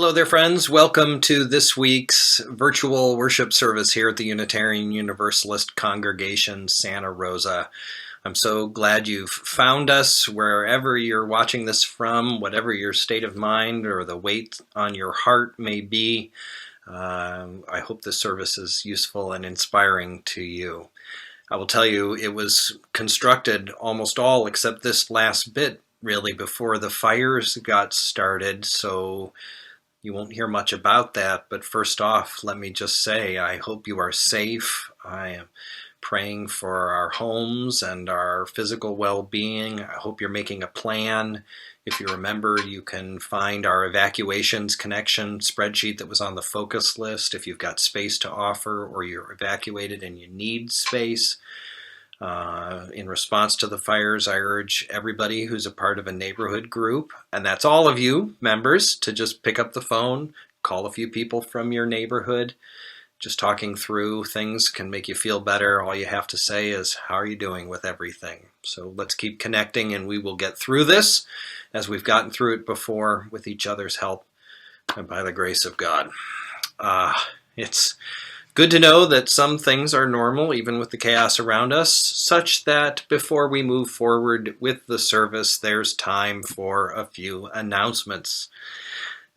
Hello there, friends. Welcome to this week's virtual worship service here at the Unitarian Universalist Congregation, Santa Rosa. I'm so glad you've found us wherever you're watching this from, whatever your state of mind or the weight on your heart may be. I hope this service is useful and inspiring to you. I will tell you, it was constructed almost all except this last bit, really, before the fires got started, so you won't hear much about that. But first off, let me just say, I hope you are safe. I am praying for our homes and our physical well-being. I hope you're making a plan. If you remember, you can find our evacuations connection spreadsheet that was on the focus list if you've got space to offer or you're evacuated and you need space. In response to the fires, I urge everybody who's a part of a neighborhood group, and that's all of you members, to just pick up the phone, call a few people from your neighborhood. Just talking through things can make you feel better. All you have to say is, how are you doing with everything? So let's keep connecting, and we will get through this as we've gotten through it before with each other's help and by the grace of God. It's good to know that some things are normal, even with the chaos around us, such that before we move forward with the service, there's time for a few announcements.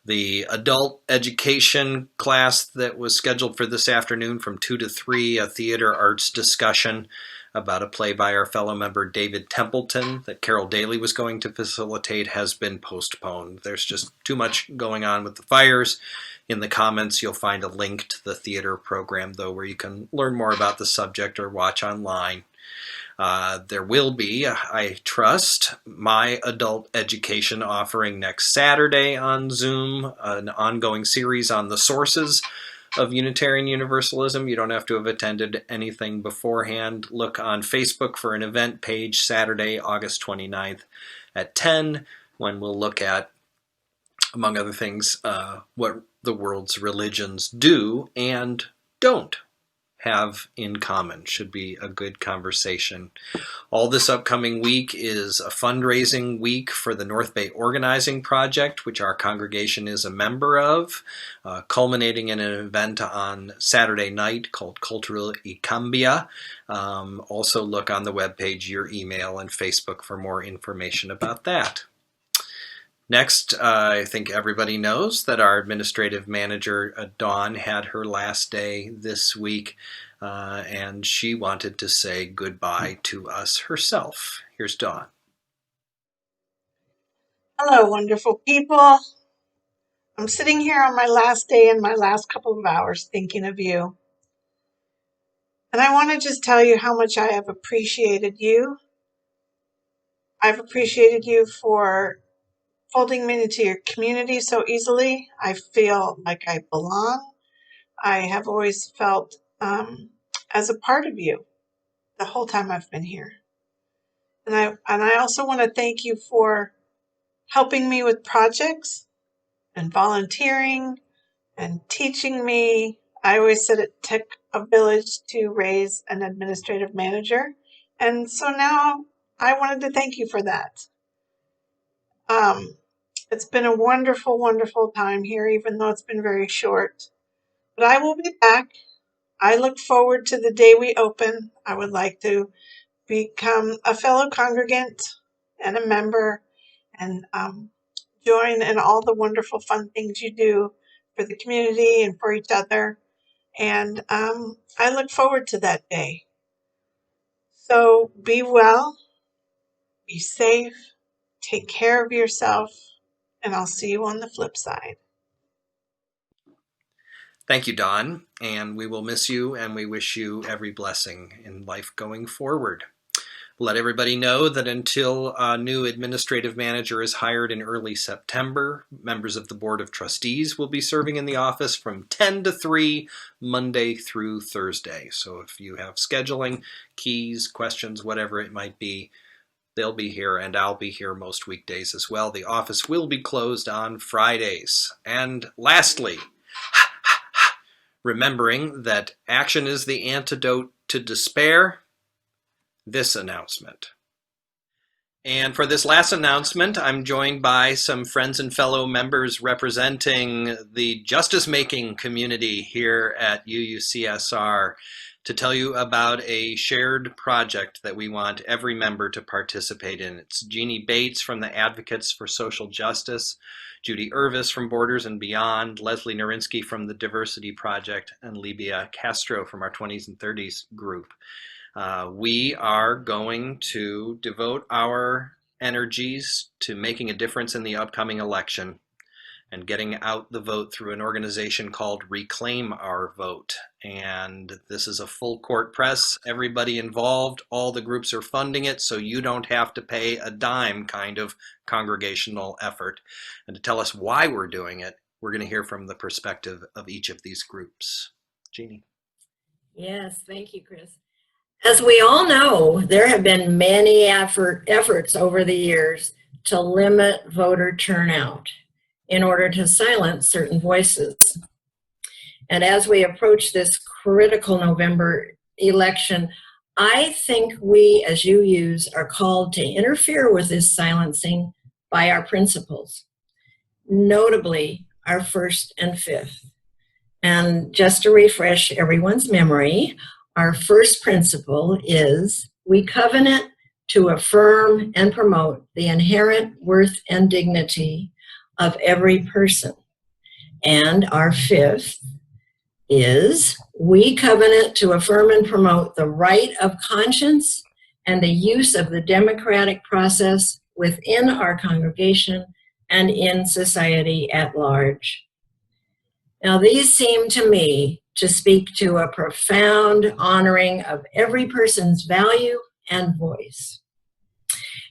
The adult education class that was scheduled for this afternoon from 2 to 3, a theater arts discussion about a play by our fellow member David Templeton that Carol Daly was going to facilitate, has been postponed. There's just too much going on with the fires. In the comments, you'll find a link to the theater program, though, where you can learn more about the subject or watch online. There will be, I trust, my adult education offering next Saturday on Zoom, an ongoing series on the sources of Unitarian Universalism. You don't have to have attended anything beforehand. Look on Facebook for an event page Saturday, August 29th at 10, when we'll look at, among other things, what the world's religions do and don't have in common. Should be a good conversation. All this upcoming week is a fundraising week for the North Bay Organizing Project, which our congregation is a member of, culminating in an event on Saturday night called Cultural Icambia. Also look on the webpage, your email, and Facebook for more information about that. Next, I think everybody knows that our administrative manager, Dawn, had her last day this week, and she wanted to say goodbye to us herself. Here's Dawn. Hello, wonderful people. I'm sitting here on my last day and my last couple of hours thinking of you. And I want to just tell you how much I have appreciated you. I've appreciated you for folding me into your community so easily. I feel like I belong. I have always felt as a part of you the whole time I've been here. And I also want to thank you for helping me with projects and volunteering and teaching me. I always said it took a village to raise an administrative manager. And so now I wanted to thank you for that. It's been a wonderful, wonderful time here, even though it's been very short. But I will be back. I look forward to the day we open. I would like to become a fellow congregant and a member and join in all the wonderful fun things you do for the community and for each other. And I look forward to that day. So be well, be safe, take care of yourself, and I'll see you on the flip side. Thank you, Dawn, and we will miss you, and we wish you every blessing in life going forward. Let everybody know that until a new administrative manager is hired in early September, members of the Board of Trustees will be serving in the office from 10 to 3, Monday through Thursday. So if you have scheduling, keys, questions, whatever it might be, they'll be here, and I'll be here most weekdays as well. The office will be closed on Fridays. And lastly, remembering that action is the antidote to despair, this announcement. And for this last announcement, I'm joined by some friends and fellow members representing the justice-making community here at UUCSR to tell you about a shared project that we want every member to participate in. It's Jeannie Bates from the Advocates for Social Justice, Judy Irvis from Borders and Beyond, Leslie Narinsky from the Diversity Project, and Libia Castro from our 20s and 30s group. We are going to devote our energies to making a difference in the upcoming election and getting out the vote through an organization called Reclaim Our Vote. And this is a full court press, everybody involved, all the groups are funding it, so you don't have to pay a dime kind of congregational effort. And to tell us why we're doing it, we're going to hear from the perspective of each of these groups. Jeannie. Yes, thank you, Chris. As we all know, there have been many efforts over the years to limit voter turnout in order to silence certain voices. And as we approach this critical November election, I think we as UUs are called to interfere with this silencing by our principles, notably our first and fifth. And just to refresh everyone's memory, our first principle is we covenant to affirm and promote the inherent worth and dignity of every person. And our fifth is we covenant to affirm and promote the right of conscience and the use of the democratic process within our congregation and in society at large. Now, these seem to me to speak to a profound honoring of every person's value and voice.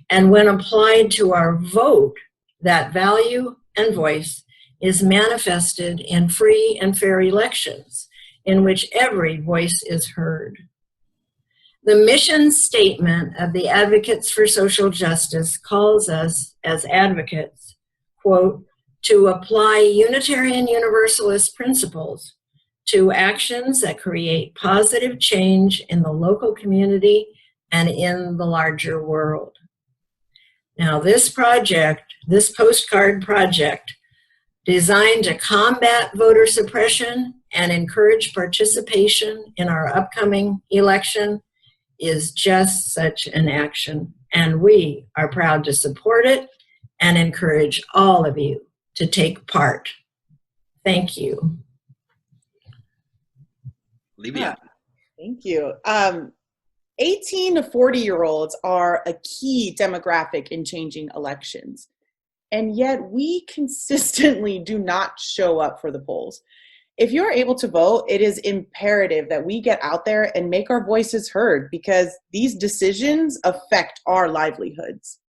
And when applied to our vote, that value and voice is manifested in free and fair elections in which every voice is heard. The mission statement of the Advocates for Social Justice calls us as advocates, quote, to apply Unitarian Universalist principles to actions that create positive change in the local community and in the larger world. Now, this project, this postcard project, designed to combat voter suppression and encourage participation in our upcoming election, is just such an action, and we are proud to support it and encourage all of you to take part. Thank you. Libia. Thank you. 18 to 40-year-olds are a key demographic in changing elections, and yet we consistently do not show up for the polls. If you're able to vote, it is imperative that we get out there and make our voices heard because these decisions affect our livelihoods.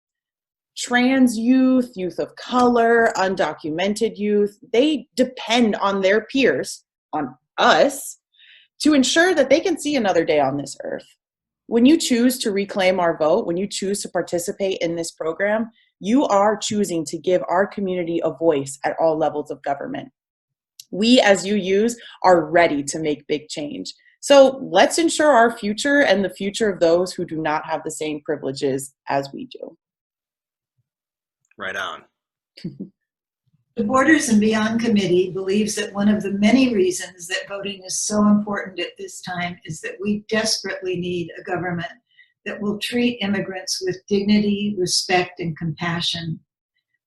Trans youth, youth of color, undocumented youth, they depend on their peers, on us, to ensure that they can see another day on this earth. When you choose to reclaim our vote, when you choose to participate in this program, you are choosing to give our community a voice at all levels of government. We as UUs are ready to make big change. So let's ensure our future and the future of those who do not have the same privileges as we do. Right on. The Borders and Beyond Committee believes that one of the many reasons that voting is so important at this time is that we desperately need a government that will treat immigrants with dignity, respect, and compassion.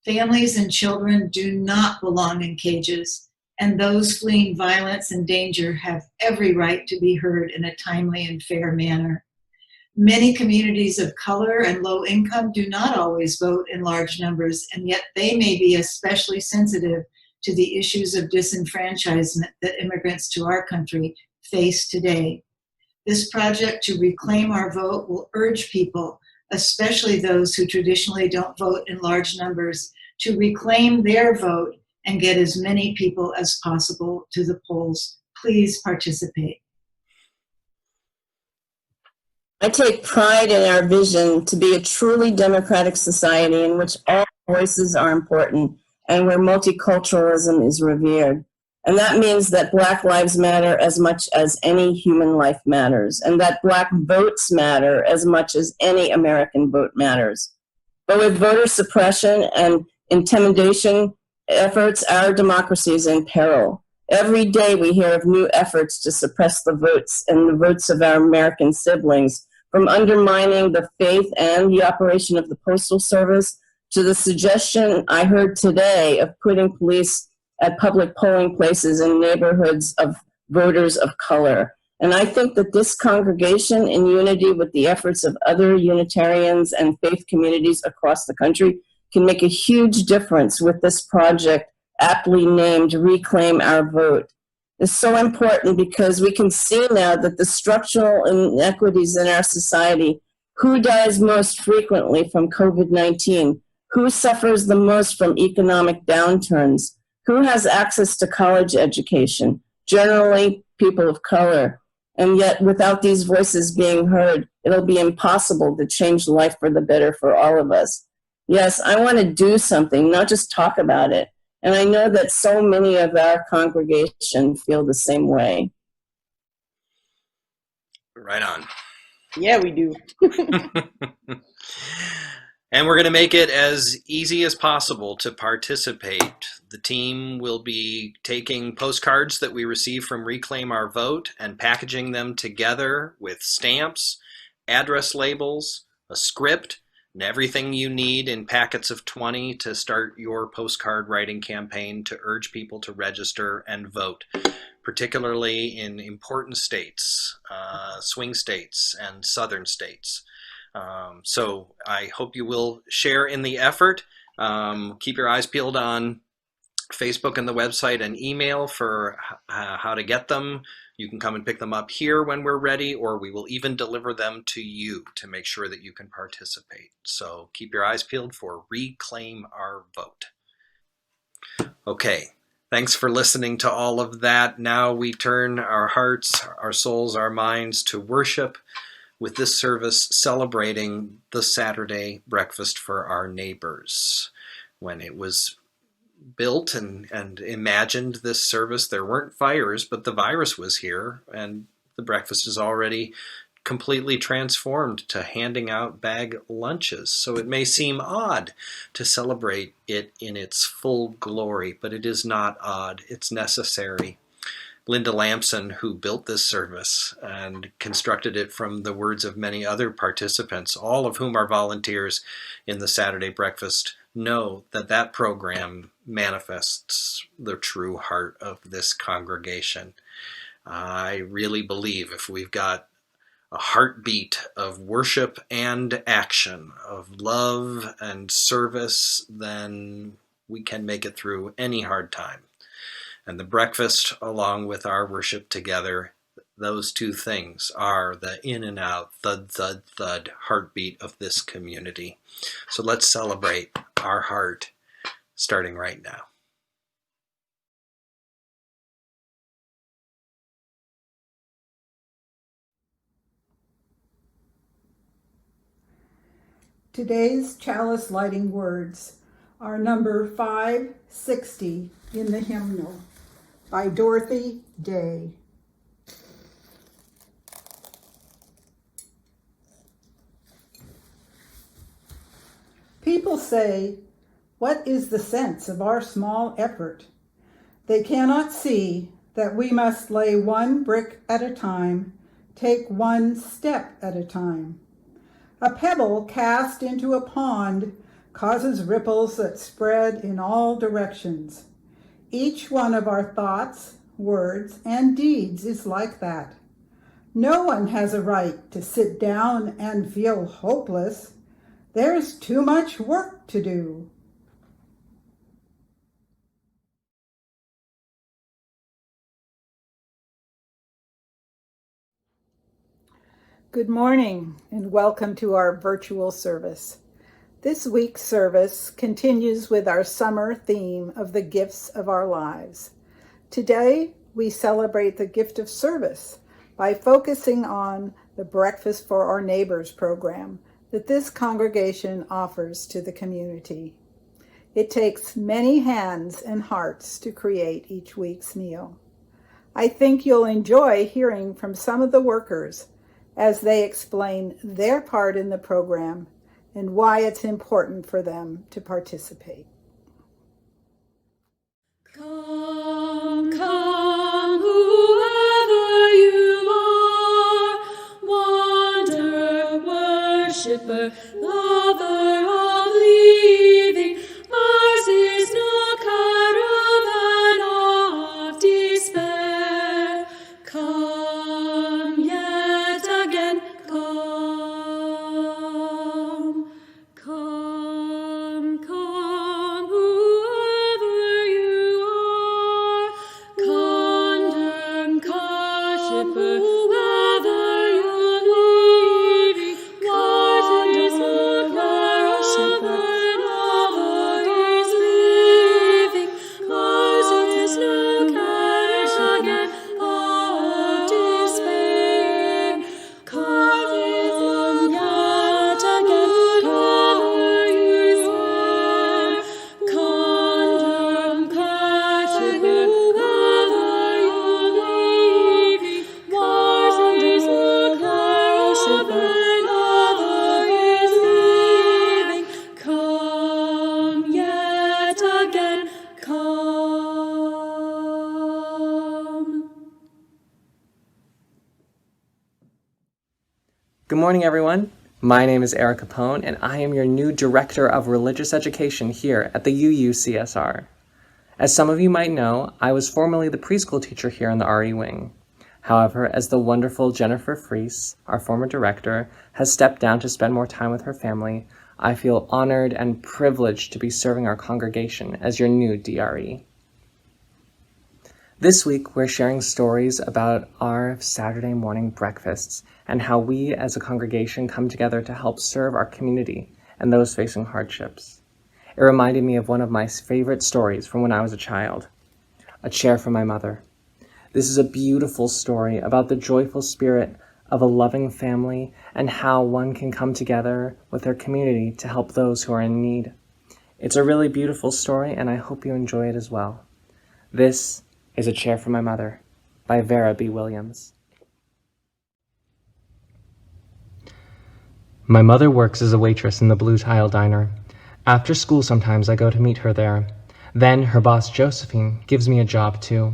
Families and children do not belong in cages, and those fleeing violence and danger have every right to be heard in a timely and fair manner. Many communities of color and low income do not always vote in large numbers, and yet they may be especially sensitive to the issues of disenfranchisement that immigrants to our country face today. This project to reclaim our vote will urge people, especially those who traditionally don't vote in large numbers, to reclaim their vote and get as many people as possible to the polls. Please participate. I take pride in our vision to be a truly democratic society in which all voices are important and where multiculturalism is revered. And that means that Black lives matter as much as any human life matters, and that Black votes matter as much as any American vote matters. But with voter suppression and intimidation efforts, our democracy is in peril. Every day we hear of new efforts to suppress the votes and the votes of our American siblings, from undermining the faith and the operation of the Postal Service to the suggestion I heard today of putting police at public polling places in neighborhoods of voters of color. And I think that this congregation, in unity with the efforts of other Unitarians and faith communities across the country, can make a huge difference with this project aptly named Reclaim Our Vote. It's so important because we can see now that the structural inequities in our society, who dies most frequently from COVID-19, who suffers the most from economic downturns, who has access to college education, generally people of color. And yet, without these voices being heard, it'll be impossible to change life for the better for all of us. Yes, I want to do something, not just talk about it. And I know that so many of our congregation feel the same way. Right on. Yeah, we do. And we're going to make it as easy as possible to participate. The team will be taking postcards that we receive from Reclaim Our Vote and packaging them together with stamps, address labels, a script, and everything you need in packets of 20 to start your postcard writing campaign to urge people to register and vote, particularly in important states, swing states and southern states. So I hope you will share in the effort. Keep your eyes peeled on Facebook and the website and email for how to get them. You can come and pick them up here when we're ready, or we will even deliver them to you to make sure that you can participate. So keep your eyes peeled for Reclaim Our Vote. Okay, thanks for listening to all of that. Now we turn our hearts, our souls, our minds to worship with this service celebrating the Saturday breakfast for our neighbors. When it was built and imagined this service, there weren't fires, but the virus was here, and the breakfast is already completely transformed to handing out bag lunches. So it may seem odd to celebrate it in its full glory, but it is not odd. It's necessary. Linda Lampson, who built this service and constructed it from the words of many other participants, all of whom are volunteers in the Saturday breakfast, know that that program manifests the true heart of this congregation. I really believe if we've got a heartbeat of worship and action, of love and service, then we can make it through any hard time. And the breakfast, along with our worship together, those two things are the in and out, thud, thud, thud heartbeat of this community. So let's celebrate our heart starting right now. Today's Chalice lighting words are number 560 in the hymnal by Dorothy Day. People say, "What is the sense of our small effort?" They cannot see that we must lay one brick at a time, take one step at a time. A pebble cast into a pond causes ripples that spread in all directions. Each one of our thoughts, words, and deeds is like that. No one has a right to sit down and feel hopeless. There's too much work to do. Good morning and welcome to our virtual service. This week's service continues with our summer theme of the gifts of our lives. Today, we celebrate the gift of service by focusing on the Breakfast for Our Neighbors program that this congregation offers to the community. It takes many hands and hearts to create each week's meal. I think you'll enjoy hearing from some of the workers as they explain their part in the program and why it's important for them to participate. Come, come, whoever you are, wanderer, worshipper, lover of leaving, ours is no caravan of despair. Come yet again, come, come, come, whoever you are, condemn, worshipper, lover you're leaving, God is no caravan of leaving, ours is no caravan of despair. Come yet again, cover you are, condemn, worshipper, lover you're leaving, ours is no caravan of leaving. Come yet again, come. Good morning, everyone. My name is Eric Capone, and I am your new Director of Religious Education here at the UUCSR. As some of you might know, I was formerly the preschool teacher here in the RE wing. However, as the wonderful Jennifer Fries, our former director, has stepped down to spend more time with her family, I feel honored and privileged to be serving our congregation as your new DRE. This week, we're sharing stories about our Saturday morning breakfasts and how we as a congregation come together to help serve our community and those facing hardships. It reminded me of one of my favorite stories from when I was a child, A Chair for My Mother. This is a beautiful story about the joyful spirit of a loving family and how one can come together with their community to help those who are in need. It's a really beautiful story, and I hope you enjoy it as well. This is A Chair for My Mother by Vera B. Williams. My mother works as a waitress in the Blue Tile Diner. After school sometimes I go to meet her there. Then her boss Josephine gives me a job too.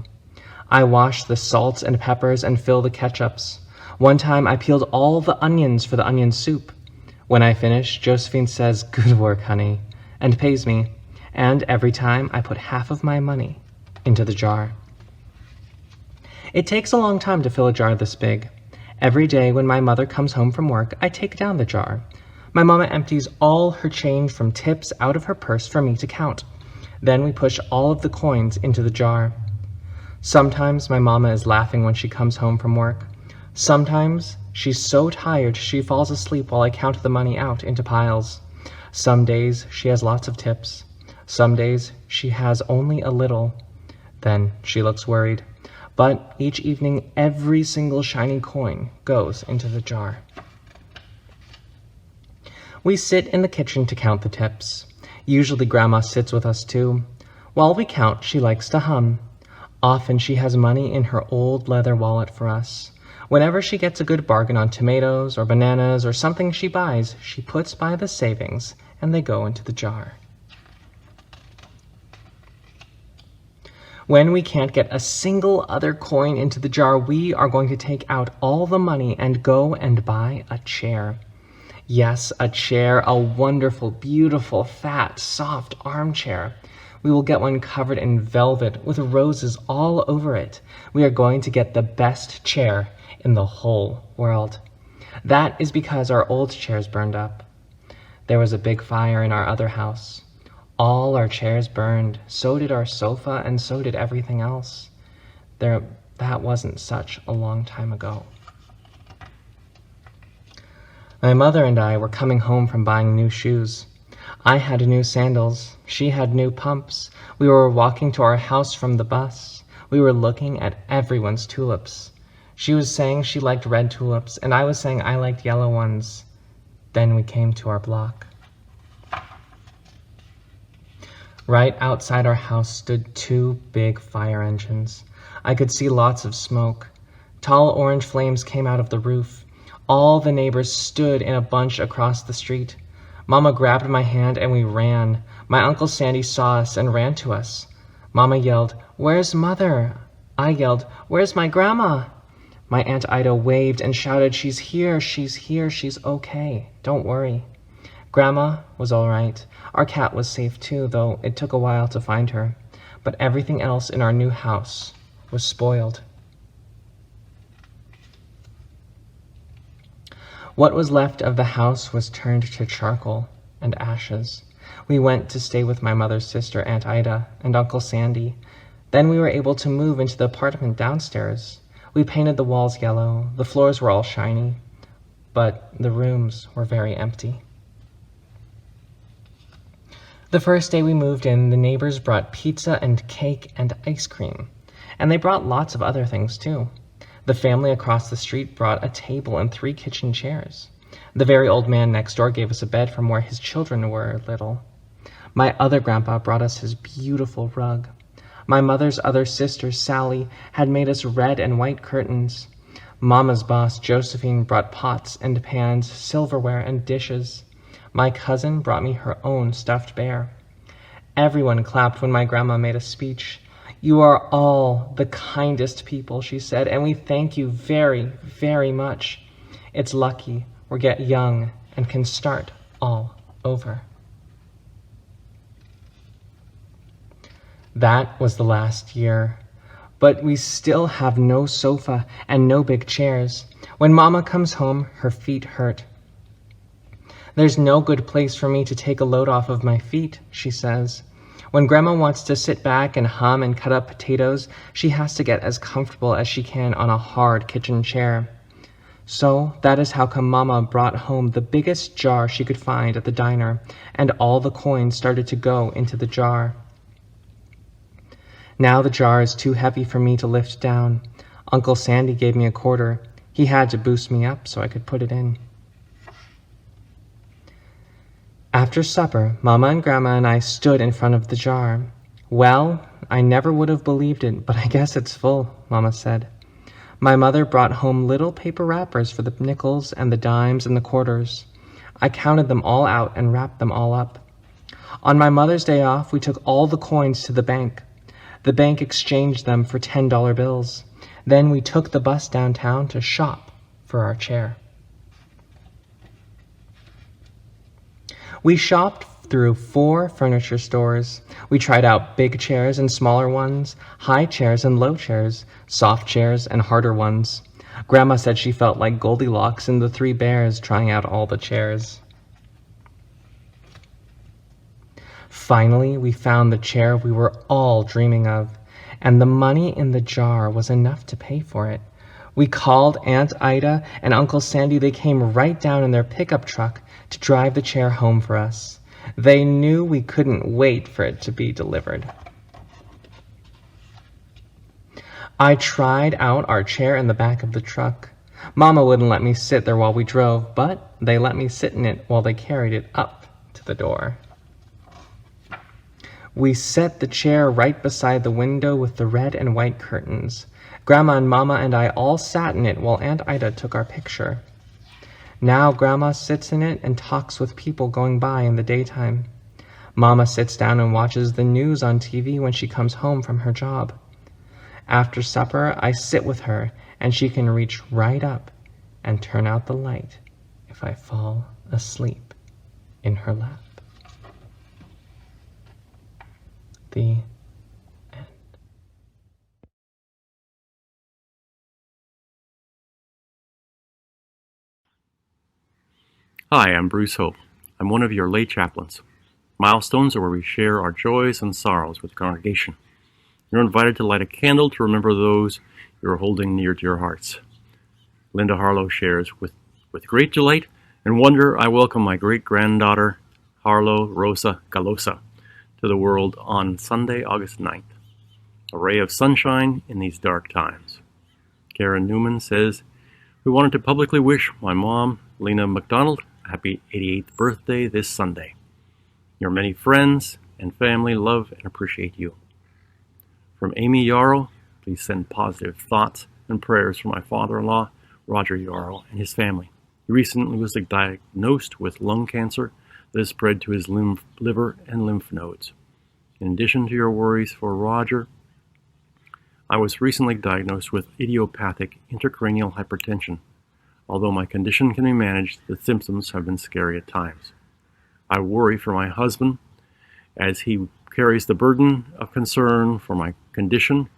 I wash the salts and peppers and fill the ketchups. One time I peeled all the onions for the onion soup. When I finish, Josephine says, "Good work, honey," and pays me. And every time I put half of my money into the jar. It takes a long time to fill a jar this big. Every day when my mother comes home from work, I take down the jar. My mama empties all her change from tips out of her purse for me to count. Then we push all of the coins into the jar. Sometimes my mama is laughing when she comes home from work. Sometimes she's so tired she falls asleep while I count the money out into piles. Some days she has lots of tips. Some days she has only a little. Then she looks worried. But each evening, every single shiny coin goes into the jar. We sit in the kitchen to count the tips. Usually Grandma sits with us too. While we count, she likes to hum. Often she has money in her old leather wallet for us. Whenever she gets a good bargain on tomatoes or bananas or something she buys, she puts by the savings and they go into the jar. When we can't get a single other coin into the jar, we are going to take out all the money and go and buy a chair. Yes, a chair, a wonderful, beautiful, fat, soft armchair. We will get one covered in velvet with roses all over it. We are going to get the best chair in the whole world. That is because our old chairs burned up. There was a big fire in our other house. All our chairs burned, so did our sofa, and so did everything else. That wasn't such a long time ago. My mother and I were coming home from buying new shoes. I had new sandals. She had new pumps. We were walking to our house from the bus. We were looking at everyone's tulips. She was saying she liked red tulips, and I was saying I liked yellow ones. Then we came to our block. Right outside our house stood 2 big fire engines. I could see lots of smoke. Tall orange flames came out of the roof. All the neighbors stood in a bunch across the street. Mama grabbed my hand and we ran. My Uncle Sandy saw us and ran to us. Mama yelled, "Where's Mother?" I yelled, "Where's my grandma?" My Aunt Ida waved and shouted, she's here, she's okay. Don't worry." Grandma was all right. Our cat was safe too, though it took a while to find her. But everything else in our new house was spoiled. What was left of the house was turned to charcoal and ashes. We went to stay with my mother's sister, Aunt Ida, and Uncle Sandy. Then we were able to move into the apartment downstairs. We painted the walls yellow. The floors were all shiny, but the rooms were very empty. The first day we moved in, the neighbors brought pizza and cake and ice cream, and they brought lots of other things too. The family across the street brought a table and 3 kitchen chairs. The very old man next door gave us a bed from where his children were little. My other grandpa brought us his beautiful rug. My mother's other sister, Sally, had made us red and white curtains. Mama's boss, Josephine, brought pots and pans, silverware and dishes. My cousin brought me her own stuffed bear. Everyone clapped when my grandma made a speech. "You are all the kindest people," she said, "and we thank you very, very much. It's lucky we get young and can start all over." That was the last year, but we still have no sofa and no big chairs. When Mama comes home, her feet hurt. "There's no good place for me to take a load off of my feet," she says. When Grandma wants to sit back and hum and cut up potatoes, she has to get as comfortable as she can on a hard kitchen chair. So that is how come Mama brought home the biggest jar she could find at the diner, and all the coins started to go into the jar. Now the jar is too heavy for me to lift down. Uncle Sandy gave me a quarter. He had to boost me up so I could put it in. After supper, Mama and Grandma and I stood in front of the jar. "Well, I never would have believed it, but I guess it's full," Mama said. My mother brought home little paper wrappers for the nickels and the dimes and the quarters. I counted them all out and wrapped them all up. On my mother's day off, we took all the coins to the bank. The bank exchanged them for $10 bills. Then we took the bus downtown to shop for our chair. We shopped through 4 furniture stores. We tried out big chairs and smaller ones, high chairs and low chairs, soft chairs and harder ones. Grandma said she felt like Goldilocks and the 3 bears trying out all the chairs. Finally, we found the chair we were all dreaming of, and the money in the jar was enough to pay for it. We called Aunt Ida and Uncle Sandy. They came right down in their pickup truck to drive the chair home for us. They knew we couldn't wait for it to be delivered. I tried out our chair in the back of the truck. Mama wouldn't let me sit there while we drove, but they let me sit in it while they carried it up to the door. We set the chair right beside the window with the red and white curtains. Grandma and Mama and I all sat in it while Aunt Ida took our picture. Now Grandma sits in it and talks with people going by in the daytime. Mama sits down and watches the news on TV when she comes home from her job. After supper, I sit with her and she can reach right up and turn out the light if I fall asleep in her lap. The end. Hi, I'm Bruce Hope. I'm one of your lay chaplains. Milestones are where we share our joys and sorrows with the congregation. You're invited to light a candle to remember those you're holding near to your hearts. Linda Harlow shares, with great delight and wonder, I welcome my great-granddaughter, Harlow Rosa Galosa, to the world on Sunday, August 9th. A ray of sunshine in these dark times. Karen Newman says, we wanted to publicly wish my mom, Lena McDonald, a happy 88th birthday this Sunday. Your many friends and family love and appreciate you. From Amy Yarrow, please send positive thoughts and prayers for my father-in-law, Roger Yarrow, and his family. He recently was diagnosed with lung cancer that has spread to his liver and lymph nodes. In addition to your worries for Roger, I was recently diagnosed with idiopathic intracranial hypertension. Although my condition can be managed, the symptoms have been scary at times. I worry for my husband as he carries the burden of concern for my condition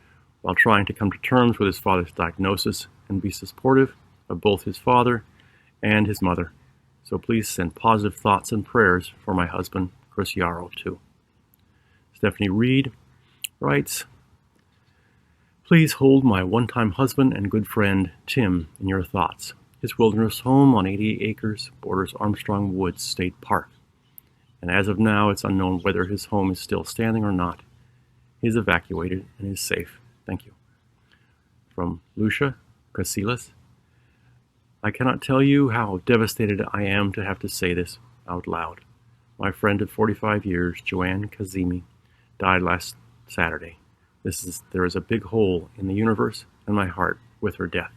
while trying to come to terms with his father's diagnosis and be supportive of both his father and his mother. So please send positive thoughts and prayers for my husband, Chris Yarrow, too. Stephanie Reed writes, please hold my one-time husband and good friend, Tim, in your thoughts. His wilderness home on 88 acres borders Armstrong Woods State Park. And as of now, it's unknown whether his home is still standing or not. He is evacuated and is safe. Thank you. From Lucia Casillas, I cannot tell you how devastated I am to have to say this out loud. My friend of 45 years, Joanne Kazemi, died last Saturday. There is a big hole in the universe and my heart with her death.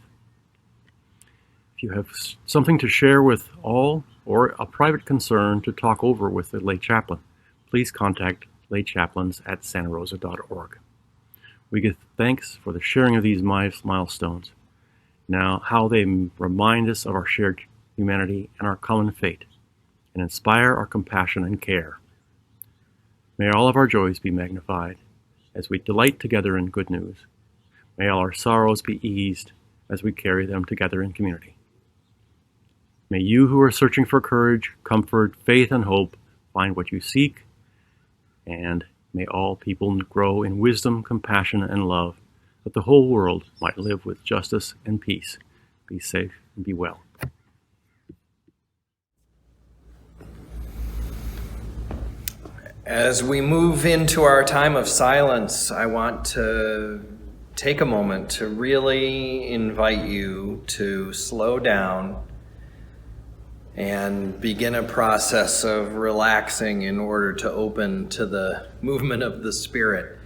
If you have something to share with all or a private concern to talk over with the lay chaplain, please contact laychaplains@santarosa.org. We give thanks for the sharing of these milestones. Now, how they remind us of our shared humanity and our common fate, and inspire our compassion and care. May all of our joys be magnified as we delight together in good news. May all our sorrows be eased as we carry them together in community. May you who are searching for courage, comfort, faith, and hope find what you seek, and may all people grow in wisdom, compassion, and love, that the whole world might live with justice and peace. Be safe and be well. As we move into our time of silence, I want to take a moment to really invite you to slow down and begin a process of relaxing in order to open to the movement of the Spirit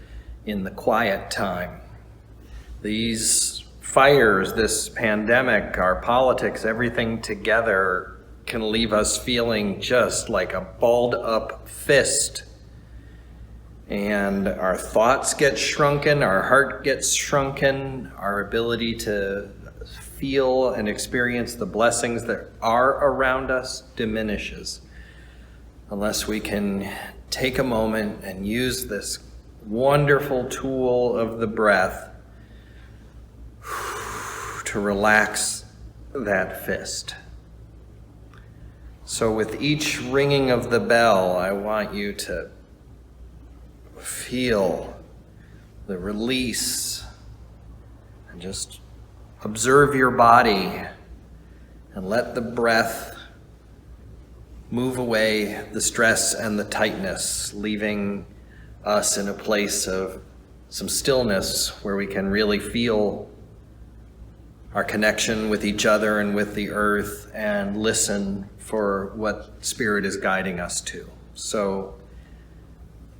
in the quiet time. These fires, this pandemic, our politics, everything together can leave us feeling just like a balled up fist. And our thoughts get shrunken, our heart gets shrunken, our ability to feel and experience the blessings that are around us diminishes unless we can take a moment and use this wonderful tool of the breath to relax that fist. So with each ringing of the bell, I want you to feel the release and just observe your body and let the breath move away the stress and the tightness, leaving us in a place of some stillness where we can really feel our connection with each other and with the earth and listen for what Spirit is guiding us to. So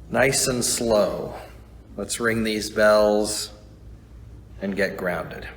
nice and slow, let's ring these bells and get grounded.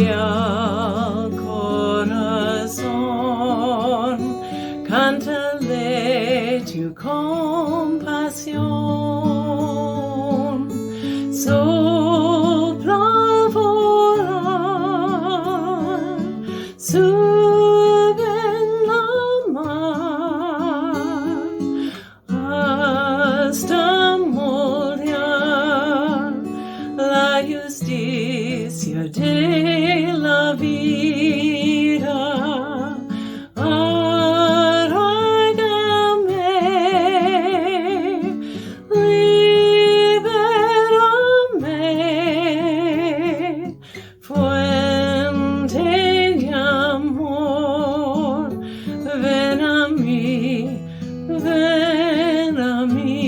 al corazón, cántale tu compasión. Sopla volar, sube en la mar, hasta moldear la justicia de la vida. Arráigame, libérame, fuente de amor, ven a mí, ven a mí.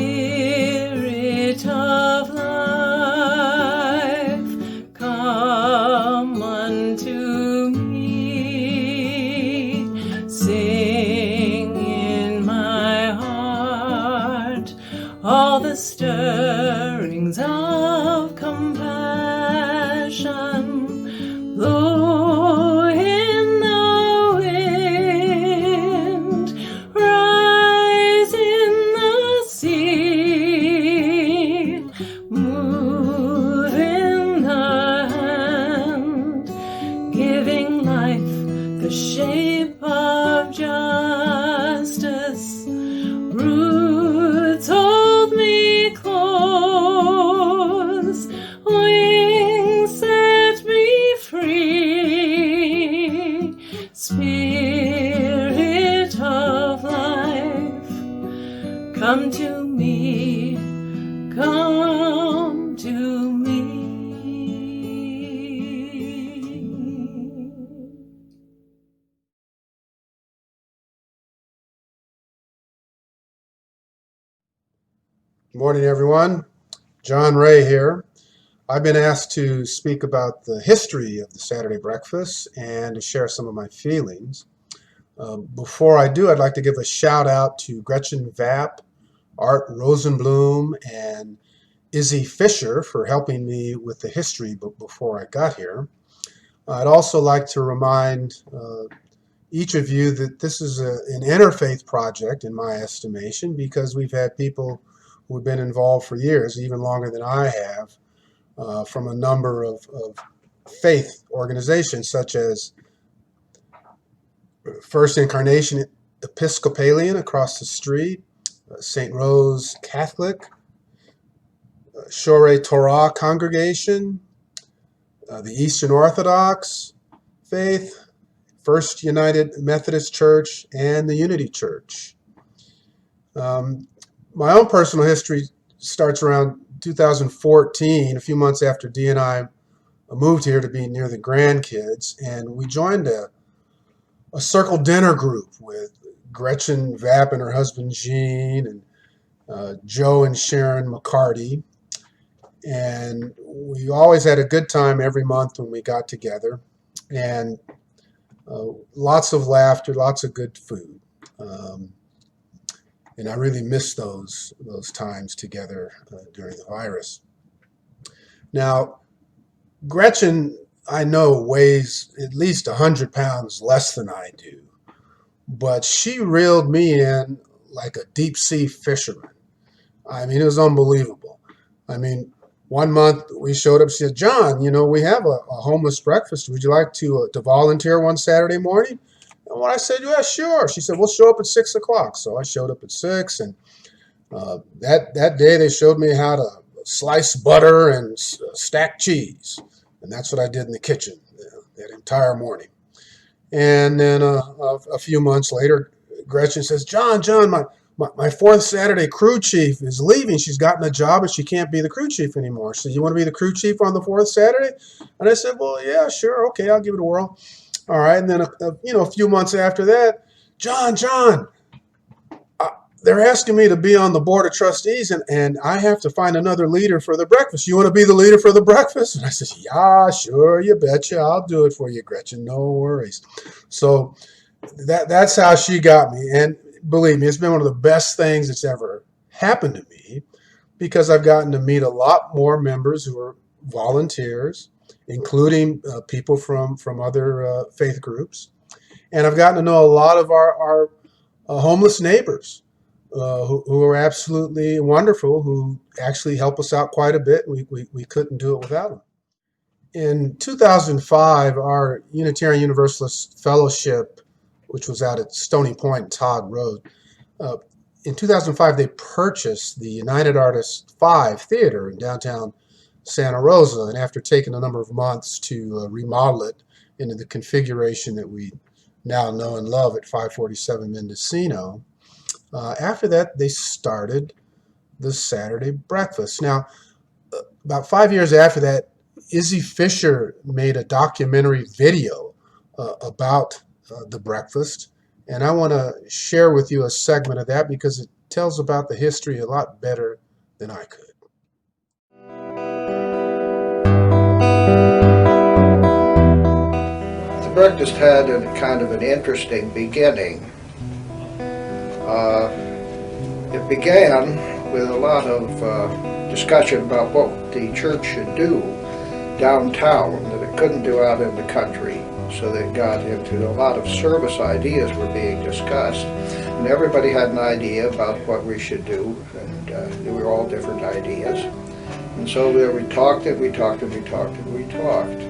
Spirit of life, come unto me. Sing in my heart all the stirrings of compassion. Blow in the wind, rise in the sea, move in the hand, giving life the shape of justice. Roots hold me close, wings set me free. Spirit of life, come to me, come to me. Good morning, everyone. John Ray here. I've been asked to speak about the history of the Saturday breakfast and to share some of my feelings. Before I do, I'd like to give a shout out to Gretchen Vapp, Art Rosenblum, and Izzy Fisher for helping me with the history before I got here. I'd also like to remind each of you that this is an interfaith project in my estimation, because we've had people who have been involved for years, even longer than I have, from a number of faith organizations such as First Incarnation Episcopalian across the street, St. Rose Catholic, Shorey Torah Congregation, the Eastern Orthodox Faith, First United Methodist Church, and the Unity Church. My own personal history starts around 2014, a few months after Dee and I moved here to be near the grandkids, and we joined a circle dinner group with Gretchen Vapp and her husband Gene, and Joe and Sharon McCarty. And we always had a good time every month when we got together, and lots of laughter, lots of good food. And I really miss those times together during the virus. Now, Gretchen, I know, weighs at least 100 pounds less than I do, but she reeled me in like a deep sea fisherman. I mean, it was unbelievable. I mean, one month we showed up, she said, John, we have a homeless breakfast. Would you like to volunteer one Saturday morning? And when I said, yeah, sure. She said, we'll show up at 6 o'clock. So I showed up at 6, and that day they showed me how to slice butter and stack cheese. And that's what I did in the kitchen that entire morning. And then a few months later, Gretchen says, John, my fourth Saturday crew chief is leaving. She's gotten a job and she can't be the crew chief anymore. So you want to be the crew chief on the fourth Saturday? And I said, well, yeah, sure. Okay, I'll give it a whirl. All right. And then, a few months after that, John, they're asking me to be on the board of trustees, and I have to find another leader for the breakfast. You want to be the leader for the breakfast? And I said, yeah, sure, you betcha. I'll do it for you, Gretchen. No worries. So that's how she got me. And believe me, it's been one of the best things that's ever happened to me, because I've gotten to meet a lot more members who are volunteers, including people from other faith groups. And I've gotten to know a lot of our homeless neighbors who are absolutely wonderful, who actually help us out quite a bit. We couldn't do it without them. In 2005, our Unitarian Universalist Fellowship, which was out at Stony Point and Todd Road, in 2005, they purchased the United Artists 5 Theater in downtown Santa Rosa. And after taking a number of months to remodel it into the configuration that we now know and love at 547 Mendocino, after that, they started the Saturday breakfast. Now, about 5 years after that, Izzy Fisher made a documentary video about the breakfast. And I want to share with you a segment of that because it tells about the history a lot better than I could. The breakfast had a kind of an interesting beginning. It began with a lot of discussion about what the church should do downtown that it couldn't do out in the country. So they got into a lot of service ideas were being discussed, and everybody had an idea about what we should do, and they were all different ideas. And so we talked and we talked and we talked and we talked.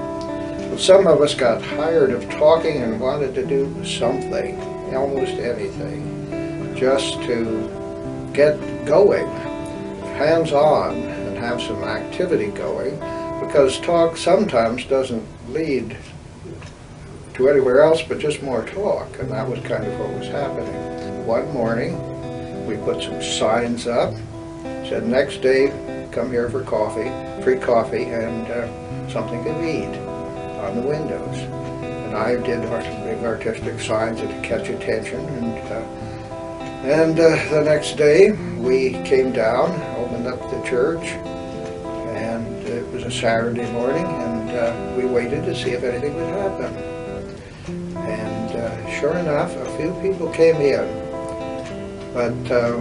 But some of us got tired of talking and wanted to do something, almost anything, just to get going, hands-on, and have some activity going, because talk sometimes doesn't lead to anywhere else but just more talk, and that was kind of what was happening. One morning, we put some signs up, said next day, come here for coffee, free coffee, and something to eat on the windows. And I did some big artistic signs to catch attention, and the next day, we came down, opened up the church, and it was a Saturday morning, and we waited to see if anything would happen. And sure enough, a few people came in, but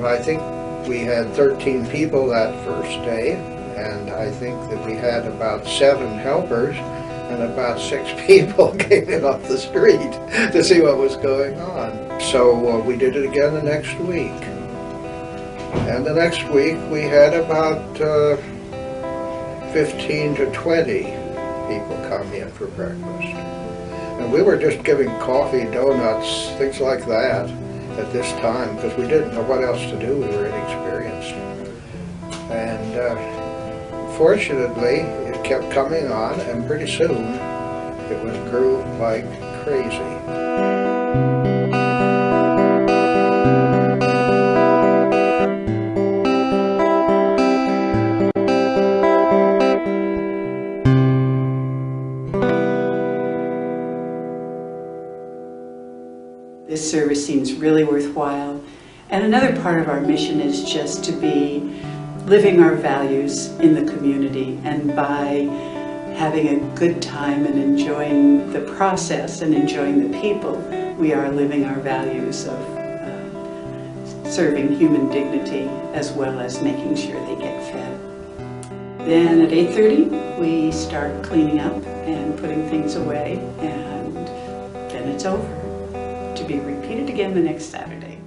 I think we had 13 people that first day, and I think that we had about 7 helpers, and about 6 people came in off the street to see what was going on. So we did it again the next week. And the next week we had about 15 to 20 people come in for breakfast. And we were just giving coffee, donuts, things like that at this time because we didn't know what else to do. We were inexperienced. And fortunately, it kept coming on, and pretty soon it grew like crazy. This service seems really worthwhile. And another part of our mission is just to be living our values in the community, and by having a good time and enjoying the process and enjoying the people, we are living our values of serving human dignity as well as making sure they get fed. Then at 8:30 we start cleaning up and putting things away, and then it's over, to be repeated again the next Saturday.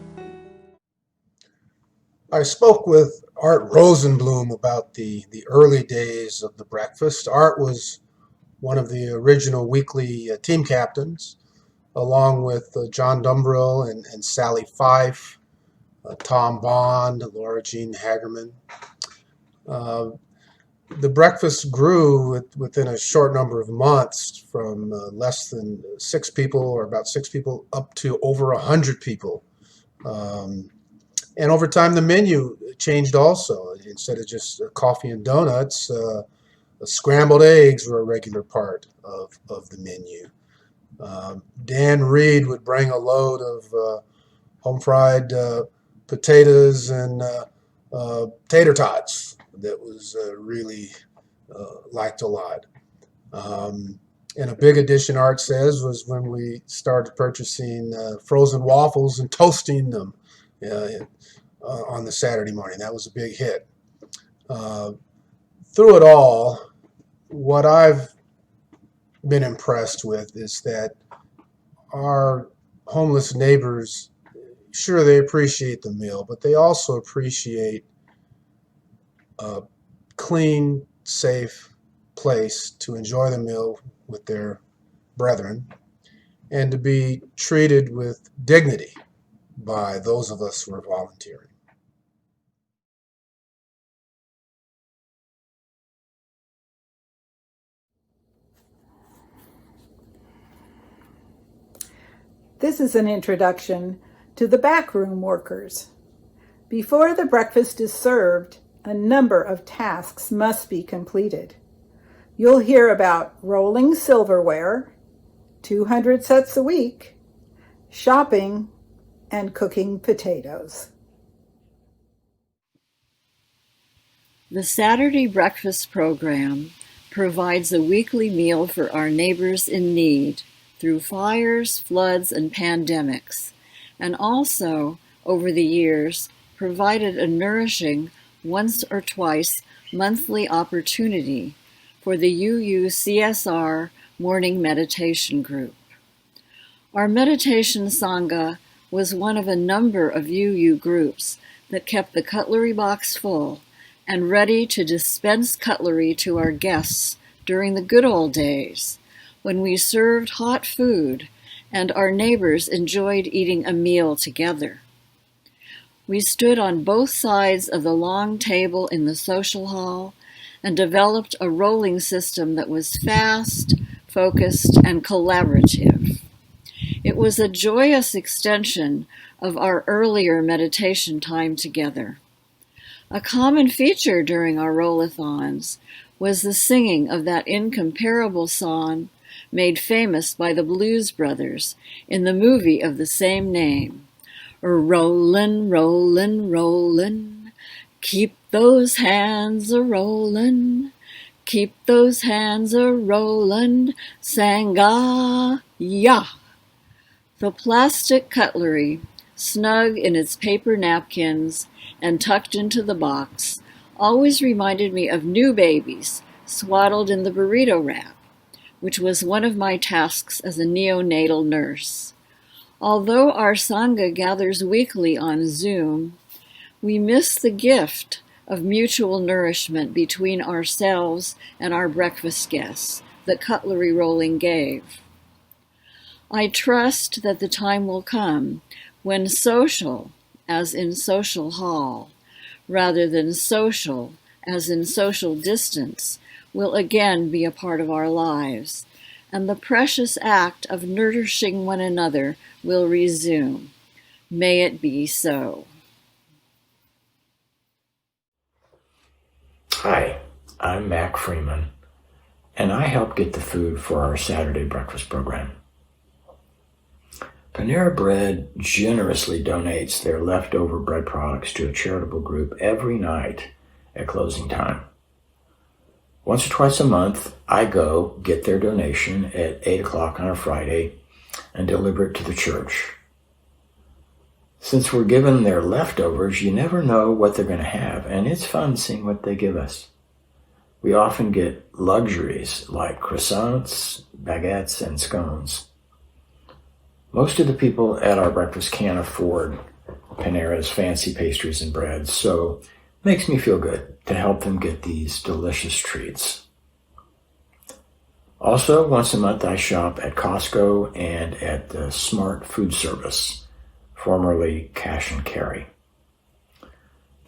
I spoke with Art Rosenblum about the early days of the breakfast. Art was one of the original weekly team captains, along with John Dumbrill and Sally Fife, Tom Bond, Laura Jean Hagerman. The breakfast grew within a short number of months from less than 6 people, or about 6 people, up to over 100 people. And over time, the menu changed also. Instead of just coffee and donuts, scrambled eggs were a regular part of the menu. Dan Reed would bring a load of home-fried potatoes and tater tots that was really liked a lot. And a big addition, Art says, was when we started purchasing frozen waffles and toasting them on the Saturday morning. That was a big hit. Through it all, what I've been impressed with is that our homeless neighbors, sure, they appreciate the meal, but they also appreciate a clean, safe place to enjoy the meal with their brethren and to be treated with dignity by those of us who are volunteering. This is an introduction to the backroom workers. Before the breakfast is served, a number of tasks must be completed. You'll hear about rolling silverware, 200 sets a week, shopping, and cooking potatoes. The Saturday breakfast program provides a weekly meal for our neighbors in need through fires, floods, and pandemics, and also, over the years, provided a nourishing once or twice monthly opportunity for the UU CSR morning meditation group. Our meditation sangha was one of a number of UU groups that kept the cutlery box full and ready to dispense cutlery to our guests during the good old days, when we served hot food and our neighbors enjoyed eating a meal together. We stood on both sides of the long table in the social hall and developed a rolling system that was fast, focused, and collaborative. It was a joyous extension of our earlier meditation time together. A common feature during our roll-a-thons was the singing of that incomparable song made famous by the Blues Brothers in the movie of the same name. Rollin', rollin', rollin', keep those hands a-rollin', keep those hands a-rollin', sangha-ya. The plastic cutlery, snug in its paper napkins and tucked into the box, always reminded me of new babies swaddled in the burrito wrap, which was one of my tasks as a neonatal nurse. Although our sangha gathers weekly on Zoom, we miss the gift of mutual nourishment between ourselves and our breakfast guests that cutlery rolling gave. I trust that the time will come when social, as in social hall, rather than social, as in social distance, will again be a part of our lives, and the precious act of nourishing one another will resume. May it be so. Hi, I'm Mac Freeman, and I help get the food for our Saturday breakfast program. Panera Bread generously donates their leftover bread products to a charitable group every night at closing time. Once or twice a month, I go get their donation at 8 o'clock on a Friday and deliver it to the church. Since we're given their leftovers, you never know what they're going to have, and it's fun seeing what they give us. We often get luxuries like croissants, baguettes, and scones. Most of the people at our breakfast can't afford Panera's fancy pastries and breads, so it makes me feel good to help them get these delicious treats. Also, once a month I shop at Costco and at the Smart Food Service, formerly Cash and Carry.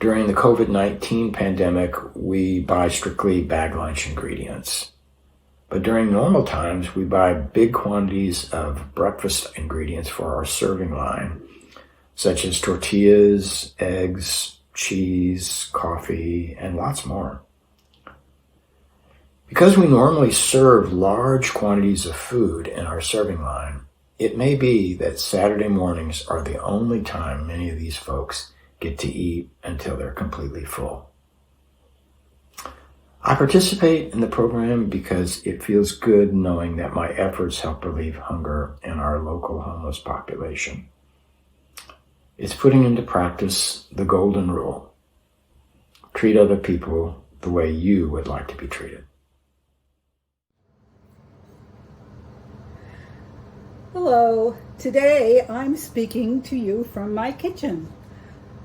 During the COVID-19 pandemic, we buy strictly bag lunch ingredients. But during normal times, we buy big quantities of breakfast ingredients for our serving line, such as tortillas, eggs, cheese, coffee, and lots more. Because we normally serve large quantities of food in our serving line, it may be that Saturday mornings are the only time many of these folks get to eat until they're completely full. I participate in the program because it feels good knowing that my efforts help relieve hunger in our local homeless population. It's putting into practice the golden rule. treat other people the way you would like to be treated. Hello. Today I'm speaking to you from my kitchen.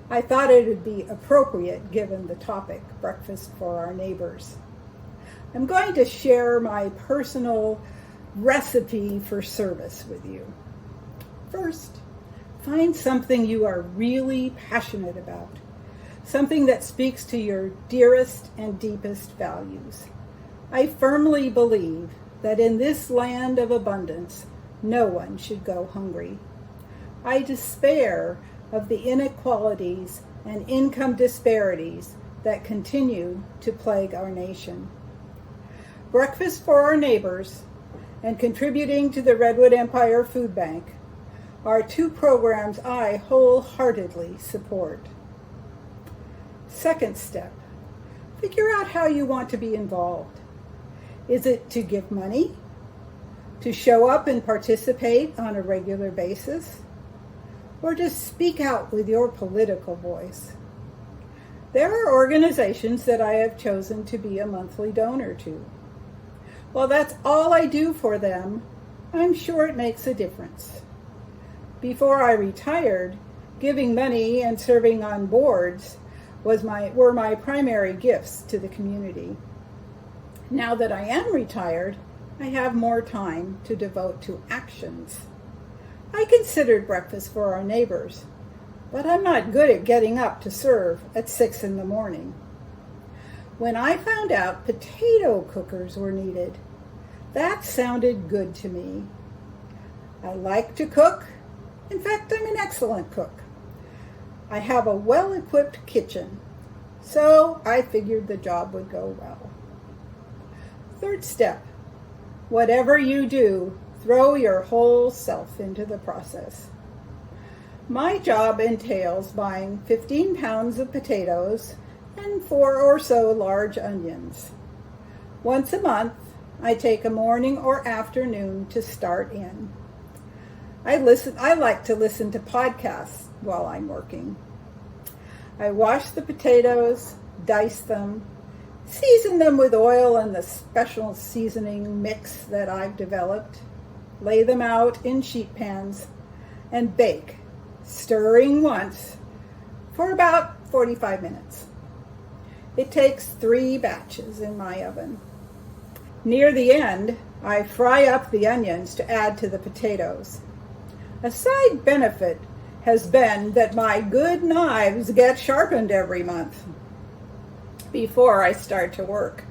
I thought it would be appropriate given the topic, breakfast for our neighbors. I'm going to share my personal recipe for service with you. First, find something you are really passionate about, something that speaks to your dearest and deepest values. I firmly believe that in this land of abundance, no one should go hungry. I despair of the inequalities and income disparities that continue to plague our nation. Breakfast for Our Neighbors and contributing to the Redwood Empire Food Bank are two programs I wholeheartedly support. Second step, figure out how you want to be involved. Is it to give money? To show up and participate on a regular basis? Or to speak out with your political voice? There are organizations that I have chosen to be a monthly donor to. While that's all I do for them, I'm sure it makes a difference. Before I retired, giving money and serving on boards were my primary gifts to the community. Now that I am retired, I have more time to devote to actions. I considered Breakfast for Our Neighbors, but I'm not good at getting up to serve at 6 in the morning. When I found out potato cookers were needed, that sounded good to me. I like to cook. In fact, I'm an excellent cook. I have a well-equipped kitchen, so I figured the job would go well. Third step, whatever you do, throw your whole self into the process. My job entails buying 15 pounds of potatoes and 4 or so large onions. Once a month, I take a morning or afternoon to start in. I like to listen to podcasts while I'm working. I wash the potatoes, dice them, season them with oil and the special seasoning mix that I've developed, lay them out in sheet pans, and bake, stirring once, for about 45 minutes. It takes 3 batches in my oven. Near the end, I fry up the onions to add to the potatoes. A side benefit has been that my good knives get sharpened every month before I start to work.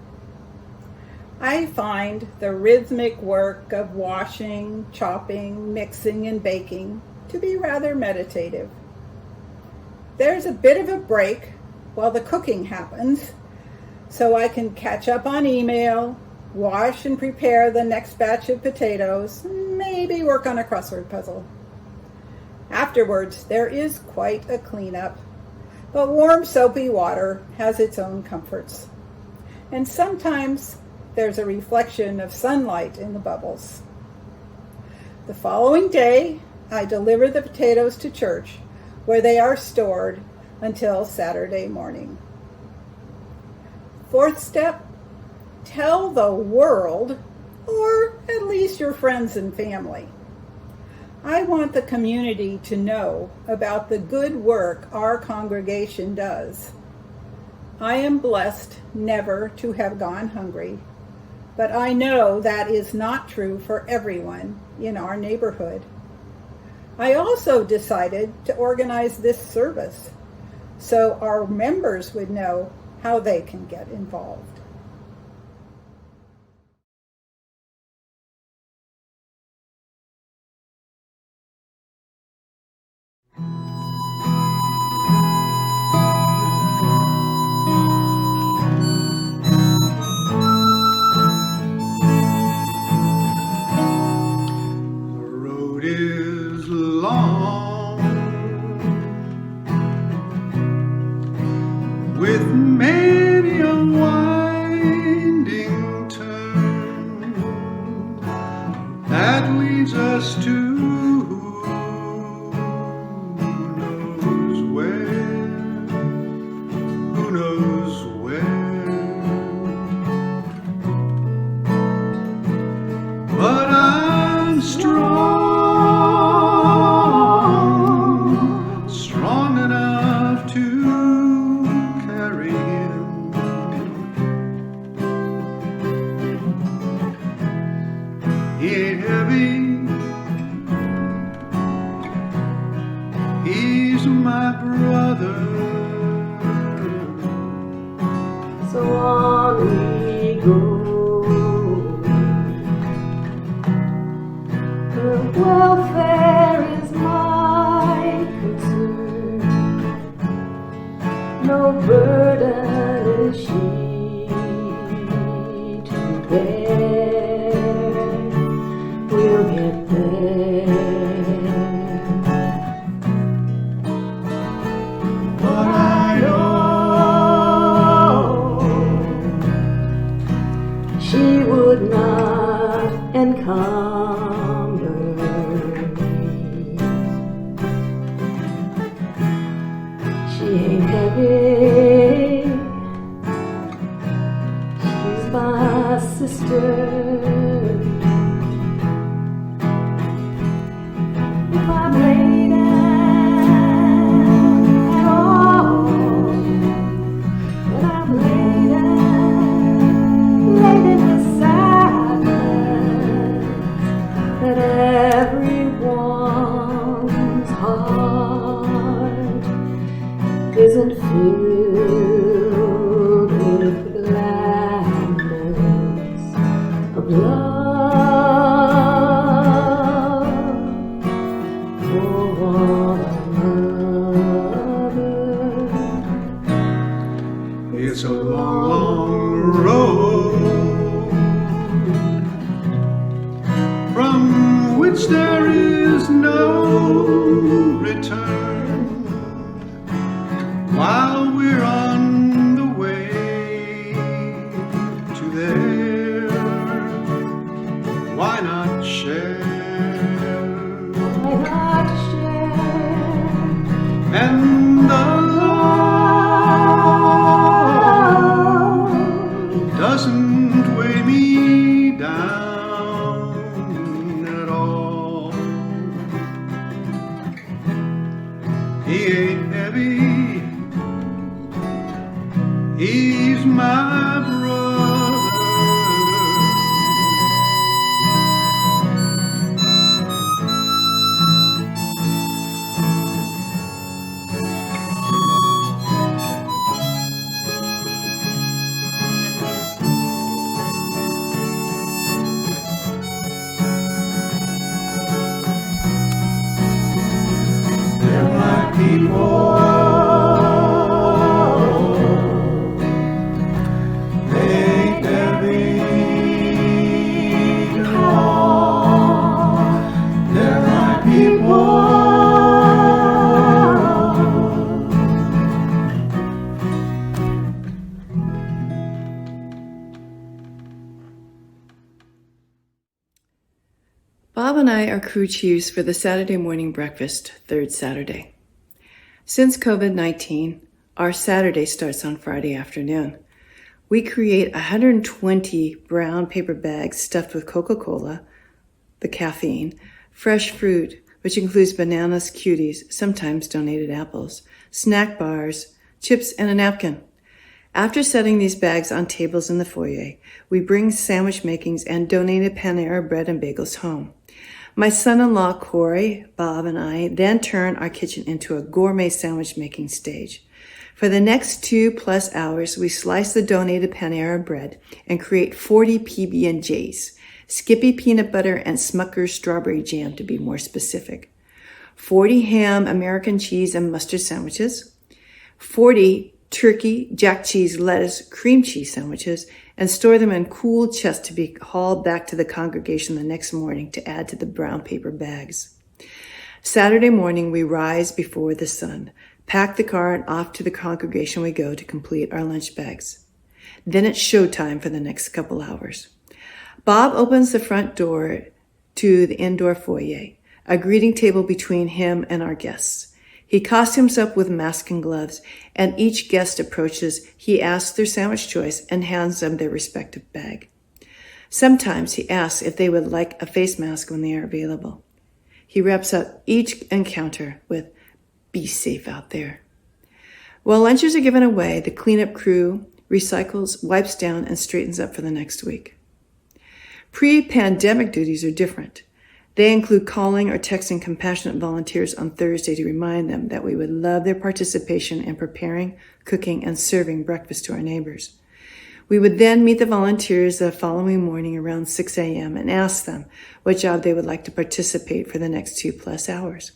I find the rhythmic work of washing, chopping, mixing, and baking to be rather meditative. There's a bit of a break while the cooking happens, so I can catch up on email, wash and prepare the next batch of potatoes, maybe work on a crossword puzzle. Afterwards, there is quite a cleanup, but warm soapy water has its own comforts. And sometimes there's a reflection of sunlight in the bubbles. The following day, I deliver the potatoes to church, where they are stored until Saturday morning. Fourth step, tell the world, or at least your friends and family. I want the community to know about the good work our congregation does. I am blessed never to have gone hungry, but I know that is not true for everyone in our neighborhood. I also decided to organize this service so our members would know how they can get involved. With many a wine ain't heavy. He's my brother. So on we go. Her welfare is my concern. No burden is she to bear. We'll get there. But I know she would not encumber me. She ain't heavy. She's my sister. If I'm late at all, when I'm late in the sadness that everyone's heart isn't filled with gladness of love for one another. It's a long, long road from which there is no return. While we're on the way to there, why not share? Why not share? And the love doesn't weigh me down at all. He ain't heavy. He's my brother. They're my people. Bob and I are crew chiefs for the Saturday morning breakfast, third Saturday. Since COVID-19, our Saturday starts on Friday afternoon. We create 120 brown paper bags stuffed with Coca-Cola, the caffeine, fresh fruit, which includes bananas, cuties, sometimes donated apples, snack bars, chips, and a napkin. After setting these bags on tables in the foyer, we bring sandwich makings and donated Panera bread and bagels home. My son-in-law, Corey, Bob, and I then turn our kitchen into a gourmet sandwich making stage. For the next 2+ hours, we slice the donated Panera bread and create 40 PB&Js, Skippy peanut butter and Smucker's strawberry jam to be more specific, 40 ham, American cheese, and mustard sandwiches, 40 turkey, jack cheese, lettuce, cream cheese sandwiches, and store them in cool chests to be hauled back to the congregation the next morning to add to the brown paper bags. Saturday morning, we rise before the sun, pack the car, and off to the congregation we go to complete our lunch bags. Then it's showtime for the next couple hours. Bob opens the front door to the indoor foyer, a greeting table between him and our guests. He costumes up with mask and gloves, and each guest approaches, he asks their sandwich choice and hands them their respective bag. Sometimes he asks if they would like a face mask when they are available. He wraps up each encounter with, "Be safe out there." While lunches are given away, the cleanup crew recycles, wipes down, and straightens up for the next week. Pre-pandemic duties are different. They include calling or texting compassionate volunteers on Thursday to remind them that we would love their participation in preparing, cooking, and serving breakfast to our neighbors. We would then meet the volunteers the following morning around 6 a.m. and ask them what job they would like to participate for the next 2+ hours.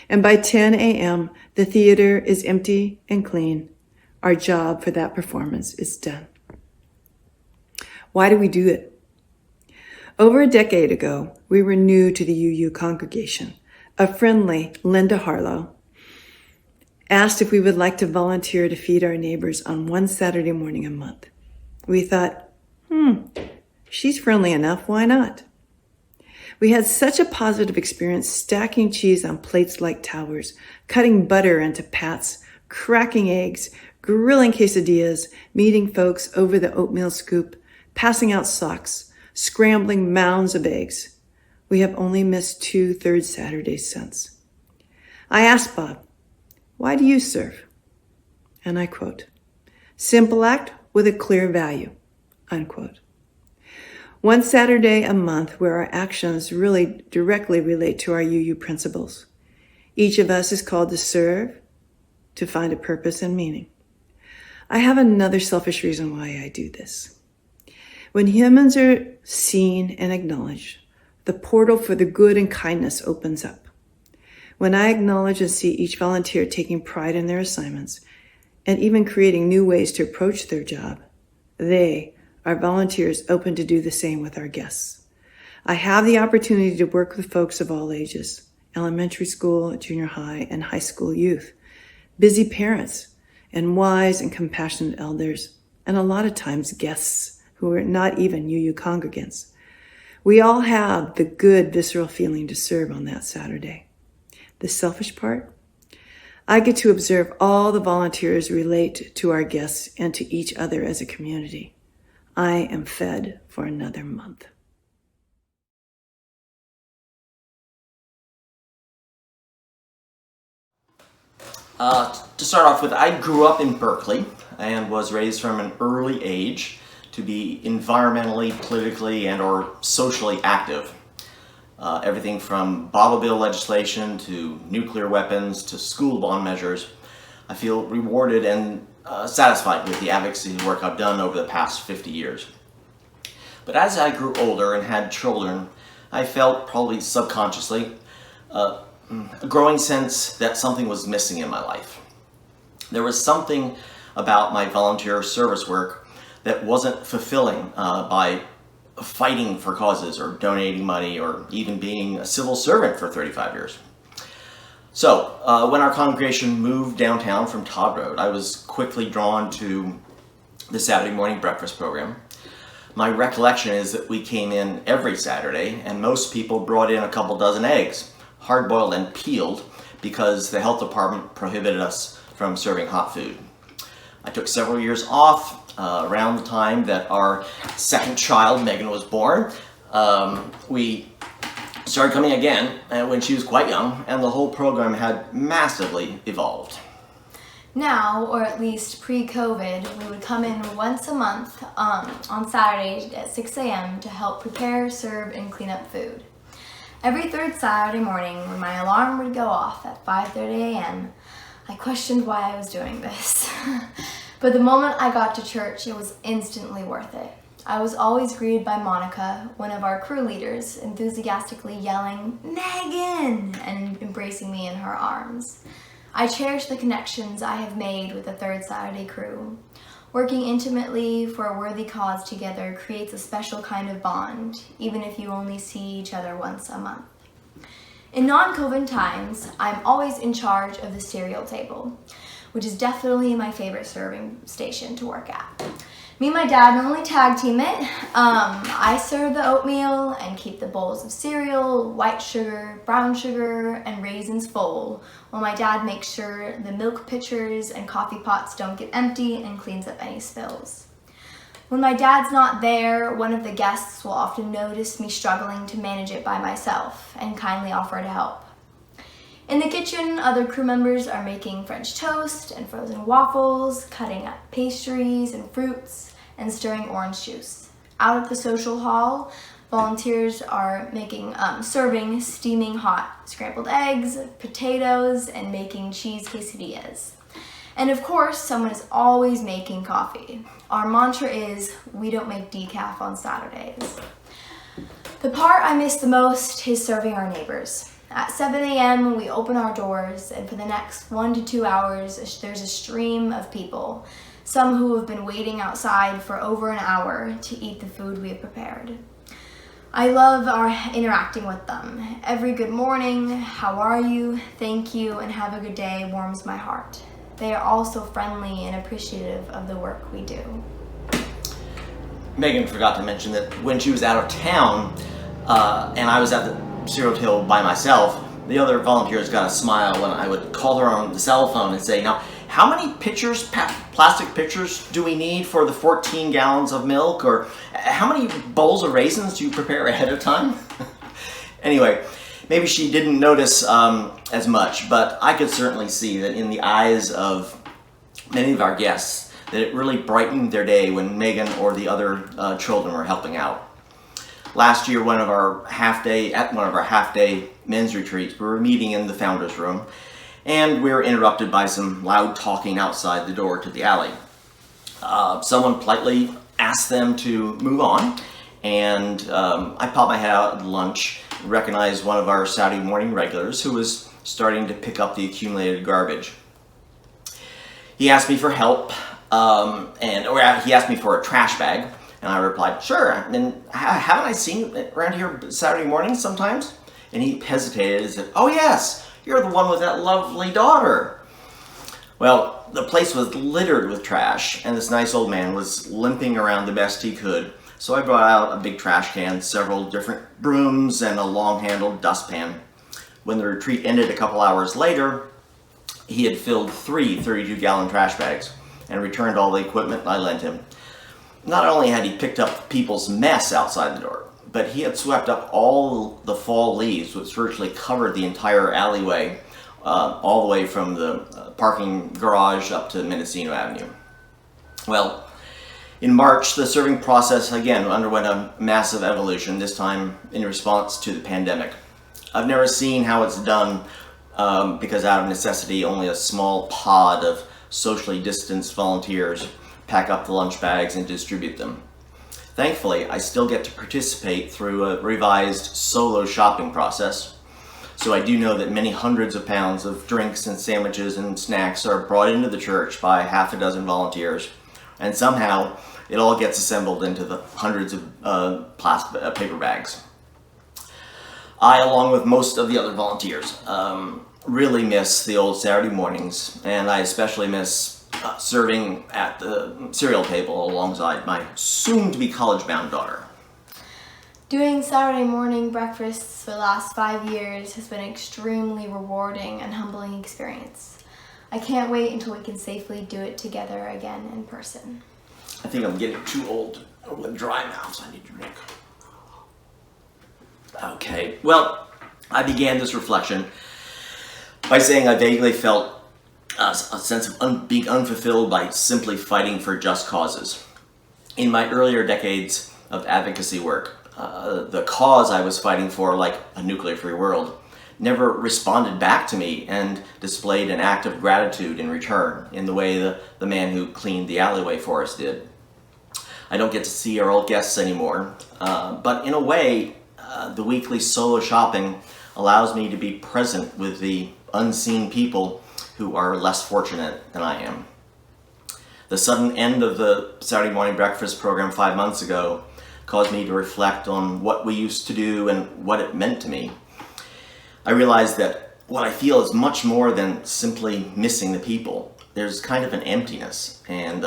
And by 10 a.m., the theater is empty and clean. Our job for that performance is done. Why do we do it? Over a decade ago, we were new to the UU congregation. A friendly Linda Harlow asked if we would like to volunteer to feed our neighbors on one Saturday morning a month. We thought, she's friendly enough, why not? We had such a positive experience stacking cheese on plates like towers, cutting butter into pats, cracking eggs, grilling quesadillas, meeting folks over the oatmeal scoop, passing out socks, scrambling mounds of eggs. We have only missed 2 third Saturdays since. I asked Bob, why do you serve? And I quote, simple act with a clear value, unquote. One Saturday a month where our actions really directly relate to our UU principles. Each of us is called to serve, to find a purpose and meaning. I have another selfish reason why I do this. When humans are seen and acknowledged, the portal for the good and kindness opens up. When I acknowledge and see each volunteer taking pride in their assignments and even creating new ways to approach their job, they, our volunteers, open to do the same with our guests. I have the opportunity to work with folks of all ages, elementary school, junior high, and high school youth, busy parents, and wise and compassionate elders, and a lot of times guests who are not even UU congregants. We all have the good visceral feeling to serve on that Saturday. The selfish part? I get to observe all the volunteers relate to our guests and to each other as a community. I am fed for another month. To start off with, I grew up in Berkeley and was raised from an early age to be environmentally, politically, and or socially active. Everything from bottle bill legislation to nuclear weapons to school bond measures. I feel rewarded and satisfied with the advocacy work I've done over the past 50 years. But as I grew older and had children, I felt, probably subconsciously, a growing sense that something was missing in my life. There was something about my volunteer service work that wasn't fulfilling by fighting for causes or donating money or even being a civil servant for 35 years. So when our congregation moved downtown from Todd Road, I was quickly drawn to the Saturday morning breakfast program. My recollection is that we came in every Saturday and most people brought in a couple dozen eggs, hard-boiled and peeled, because the health department prohibited us from serving hot food. I took several years off around the time that our second child, Megan, was born. We started coming again when she was quite young, and the whole program had massively evolved. Now, or at least pre-COVID, we would come in once a month on Saturdays at 6 a.m. to help prepare, serve, and clean up food. Every third Saturday morning, when my alarm would go off at 5:30 a.m., I questioned why I was doing this. But the moment I got to church, it was instantly worth it. I was always greeted by Monica, one of our crew leaders, enthusiastically yelling, "Megan!" and embracing me in her arms. I cherish the connections I have made with the Third Saturday crew. Working intimately for a worthy cause together creates a special kind of bond, even if you only see each other once a month. In non-COVID times, I'm always in charge of the cereal table, which is definitely my favorite serving station to work at. Me and my dad normally tag team it. I serve the oatmeal and keep the bowls of cereal, white sugar, brown sugar, and raisins full, while my dad makes sure the milk pitchers and coffee pots don't get empty and cleans up any spills. When my dad's not there, one of the guests will often notice me struggling to manage it by myself and kindly offer to help. In the kitchen, other crew members are making French toast and frozen waffles, cutting up pastries and fruits, and stirring orange juice. Out at the social hall, volunteers are serving steaming hot scrambled eggs, potatoes, and making cheese quesadillas. And of course, someone is always making coffee. Our mantra is, we don't make decaf on Saturdays. The part I miss the most is serving our neighbors. At 7 a.m., we open our doors, and for the next 1 to 2 hours, there's a stream of people, some who have been waiting outside for over an hour to eat the food we have prepared. I love interacting with them. Every good morning, how are you, thank you, and have a good day warms my heart. They are also friendly and appreciative of the work we do. Megan forgot to mention that when she was out of town, and I was at the cereal table by myself, the other volunteers got a smile when I would call her on the cell phone and say, now, how many pitchers, plastic pitchers, do we need for the 14 gallons of milk? Or how many bowls of raisins do you prepare ahead of time? Anyway, maybe she didn't notice as much, but I could certainly see that in the eyes of many of our guests, that it really brightened their day when Megan or the other children were helping out. Last year, at one of our half-day men's retreats, we were meeting in the founder's room, and we were interrupted by some loud talking outside the door to the alley. Someone politely asked them to move on, and I popped my head out at lunch and recognized one of our Saturday morning regulars who was starting to pick up the accumulated garbage. He asked me for help, he asked me for a trash bag, and I replied, sure, and haven't I seen you around here Saturday mornings sometimes? And he hesitated and said, oh yes, you're the one with that lovely daughter. Well, the place was littered with trash, and this nice old man was limping around the best he could. So I brought out a big trash can, several different brooms, and a long-handled dustpan. When the retreat ended a couple hours later, he had filled 3 32-gallon trash bags and returned all the equipment I lent him. Not only had he picked up people's mess outside the door, but he had swept up all the fall leaves, which virtually covered the entire alleyway, all the way from the parking garage up to Mendocino Avenue. Well, in March, the serving process again underwent a massive evolution, this time in response to the pandemic. I've never seen how it's done because out of necessity, only a small pod of socially distanced volunteers pack up the lunch bags and distribute them. Thankfully, I still get to participate through a revised solo shopping process. So I do know that many hundreds of pounds of drinks and sandwiches and snacks are brought into the church by half a dozen volunteers. And somehow it all gets assembled into the hundreds of paper bags. I, along with most of the other volunteers, really miss the old Saturday mornings, and I especially miss serving at the cereal table alongside my soon-to-be college-bound daughter. Doing Saturday morning breakfasts for the last 5 years has been an extremely rewarding and humbling experience. I can't wait until we can safely do it together again in person. I think I'm getting too old with dry mouth, so I need to drink. Okay, well, I began this reflection by saying I vaguely felt a sense of being unfulfilled by simply fighting for just causes. In my earlier decades of advocacy work, the cause I was fighting for, like a nuclear-free world, never responded back to me and displayed an act of gratitude in return in the way the man who cleaned the alleyway for us did. I don't get to see our old guests anymore, but in a way, the weekly solo shopping allows me to be present with the unseen people who are less fortunate than I am. The sudden end of the Saturday morning breakfast program 5 months ago caused me to reflect on what we used to do and what it meant to me. I realized that what I feel is much more than simply missing the people. There's kind of an emptiness, and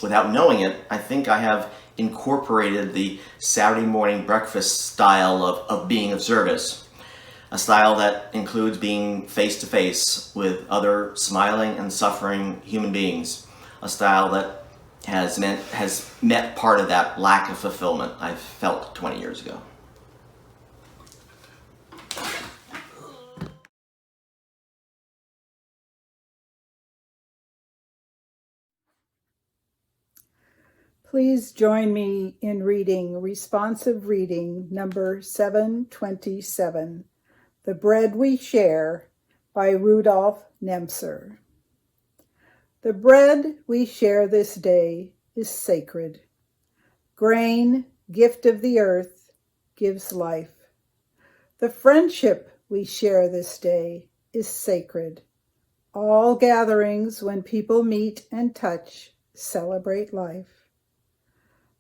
without knowing it, I think I have incorporated the Saturday morning breakfast style of being of service. A style that includes being face-to-face with other smiling and suffering human beings. A style that has met part of that lack of fulfillment I felt 20 years ago. Please join me in reading responsive reading number 727, The Bread We Share by Rudolph Nemser. The bread we share this day is sacred. Grain, gift of the earth, gives life. The friendship we share this day is sacred. All gatherings when people meet and touch celebrate life.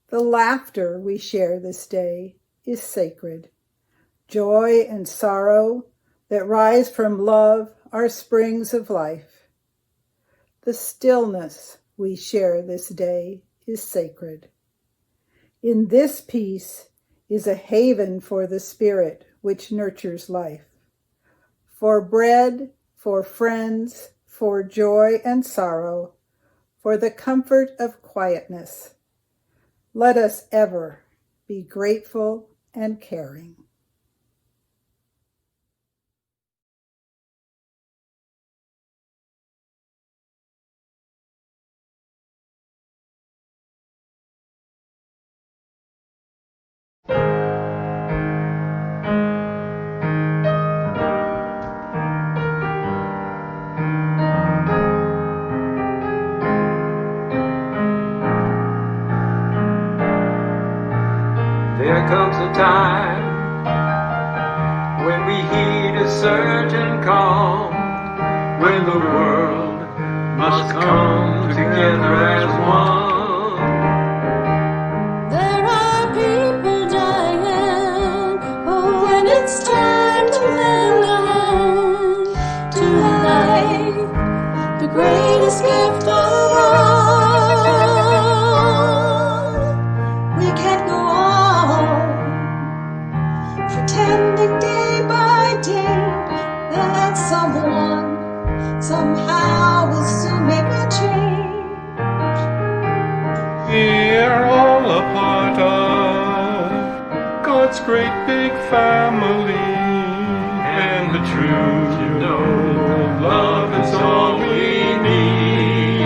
The laughter we share this day is sacred. Joy and sorrow that rise from love are springs of life. The stillness we share this day is sacred. In this peace is a haven for the spirit which nurtures life. For bread, for friends, for joy and sorrow, for the comfort of quietness. Let us ever be grateful and caring. There comes a time when we heed a certain call, when the world must come together as one. There are people dying, oh, when it's time to lend a hand to life, the greatest gift of all. We can't go on pretending day by day that someone somehow will soon make a change. We're all a part of God's great big family, and the truth, you know, love is all we need.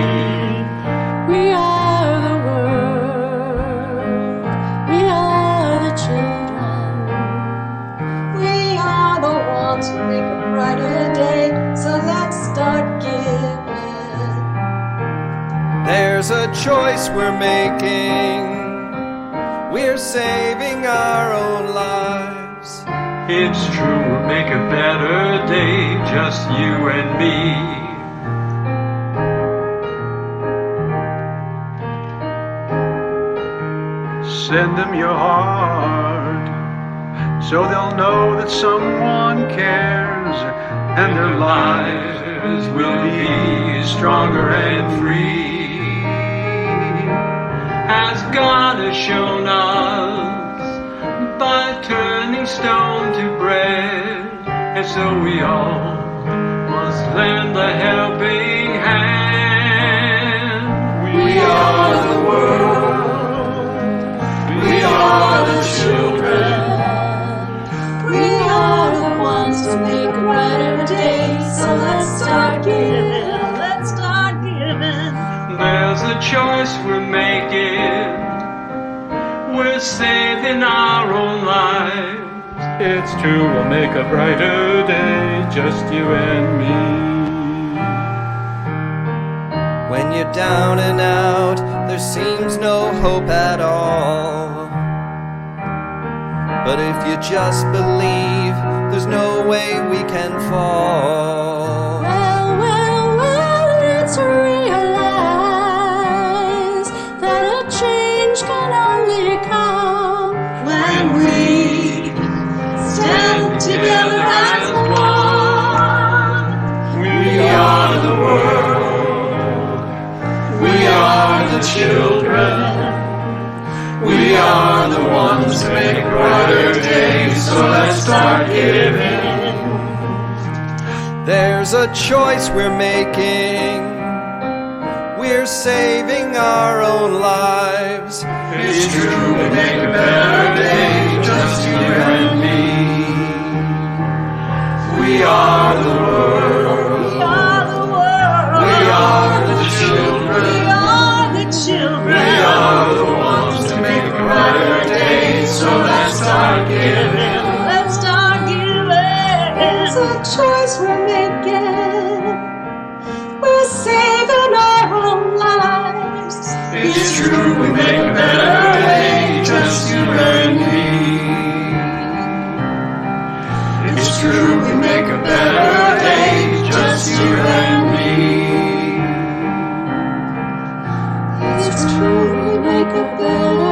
We are the world, we are the children, we are the ones who make a brighter day, so let's start giving. There's a choice we're making. We're saving our own lives. It's true, we'll make a better day, just you and me. Send them your heart, so they'll know that someone cares, and their lives will be stronger and free. As God has shown us by turning stone to bread, and so we all must lend a helping hand. We are the world, we are the children, We are the ones to make a brighter day, so let's start giving, let's start giving. there's a choice we're making. We're saving our own lives. It's true, we'll make a brighter day, just you and me. When you're down and out, there seems no hope at all. But if you just believe, there's no way we can fall. Well, let's realize that a change can only come when we stand together as one. We are the world, we are the children, we are the ones to make brighter days, so let's start giving. There's a choice we're making. We're saving our own lives. It's true, we make a better day, just you and me. We are the world, We are the world, we are the children, we are the children, we are the ones start giving. Let's start giving. It's a choice we're making. We're saving our own lives. It's true, we make a better day, just you and me. It's true, we make a better day, just you and me. It's true, we make a better